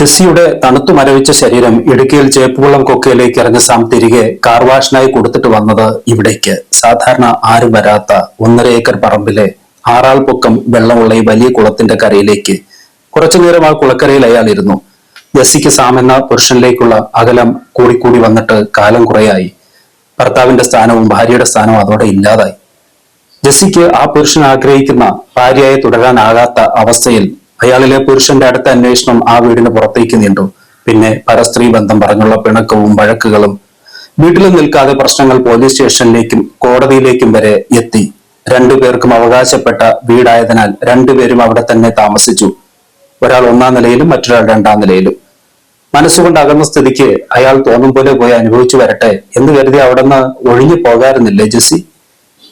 ജെസ്സിയുടെ തണുത്തു മരവിച്ച ശരീരം ഇടുക്കിയിൽ ചേപ്പുകുളം കൊക്കയിലേക്ക് ഇറങ്ങിയ സാം തിരികെ കാർവാഷിനായി കൊടുത്തിട്ട് വന്നത് ഇവിടേക്ക്. സാധാരണ ആരും വരാത്ത 1.5 ഏക്കർ പറമ്പിലെ 6 ആൾ പൊക്കം വെള്ളമുള്ള ഈ വലിയ കുളത്തിന്റെ കരയിലേക്ക് കുറച്ചു നേരം ആ കുളക്കരയിൽ അയാൾ ഇരുന്നു. ജെസ്സിക്ക് സാം എന്ന പുരുഷനിലേക്കുള്ള അകലം കൂടിക്കൂടി വന്നിട്ട് കാലം കുറയായി. ഭർത്താവിന്റെ സ്ഥാനവും ഭാര്യയുടെ സ്ഥാനവും അതോടെ ഇല്ലാതായി. ജെസ്സിക്ക് ആ പുരുഷൻ ആഗ്രഹിക്കുന്ന ഭാര്യയായി തുടരാനാകാത്ത അവസ്ഥയിൽ അയാളിലെ പുരുഷന്റെ അടുത്ത അന്വേഷണം ആ വീടിന് പുറത്തേക്ക് നീണ്ടു. പിന്നെ പരസ്ത്രീ ബന്ധം പറഞ്ഞുള്ള പിണക്കവും വഴക്കുകളും. വീട്ടിലും നിൽക്കാതെ പ്രശ്നങ്ങൾ പോലീസ് സ്റ്റേഷനിലേക്കും കോടതിയിലേക്കും വരെ എത്തി. രണ്ടുപേർക്കും അവകാശപ്പെട്ട വീടായതിനാൽ രണ്ടുപേരും അവിടെ തന്നെ താമസിച്ചു. ഒരാൾ 1-ാം നിലയിലും മറ്റൊരാൾ 2-ാം നിലയിലും. മനസ്സുകൊണ്ട് അകന്ന സ്ഥിതിക്ക് അയാൾ തോന്നും പോലെ പോയി അനുഭവിച്ചു വരട്ടെ എന്ന് കരുതി അവിടെ നിന്ന് ഒഴിഞ്ഞു പോകാറുന്നില്ലേ ജെസ്സി?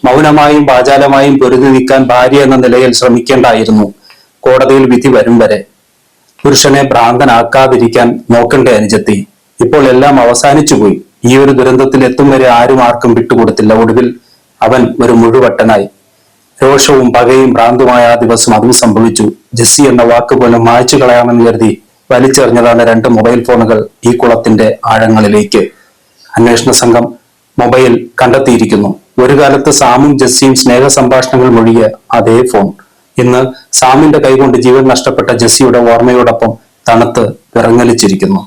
മൗനമായും വാചാലമായും പൊരുതി നീക്കാൻ ഭാര്യ എന്ന നിലയിൽ ശ്രമിക്കേണ്ടായിരുന്നു. കോടതിയിൽ വിധി വരും വരെ പുരുഷനെ ഭ്രാന്തനാക്കാതിരിക്കാൻ നോക്കണ്ടേ അനുജത്തി? ഇപ്പോൾ എല്ലാം അവസാനിച്ചു പോയി. ഈ ഒരു ദുരന്തത്തിൽ എത്തും വരെ ആരും ആർക്കും വിട്ടുകൊടുത്തില്ല. ഒടുവിൽ അവൻ ഒരു മുഴുവട്ടനായി. രോഷവും പകയും ഭ്രാന്തുമായ ആ ദിവസം അതും സംഭവിച്ചു. ജെസ്സി എന്ന വാക്ക് പോലും മായ്ച്ചു കളയാമെന്ന് കരുതി വലിച്ചെറിഞ്ഞതാണ് 2 മൊബൈൽ ഫോണുകൾ ഈ കുളത്തിന്റെ ആഴങ്ങളിലേക്ക്. അന്വേഷണ സംഘം മൊബൈൽ കണ്ടെത്തിയിരിക്കുന്നു. ഒരു കാലത്ത് സാമും ജെസ്സിയും സ്നേഹ സംഭാഷണങ്ങൾ മൊഴിയ അതേ ഫോൺ ഇന്ന് സാമിന്റെ കൈകൊണ്ട് ജീവൻ നഷ്ടപ്പെട്ട ജെസ്സിയുടെ ഓർമ്മയോടൊപ്പം തണുത്ത് വിറങ്ങലിച്ചിരിക്കുന്നു.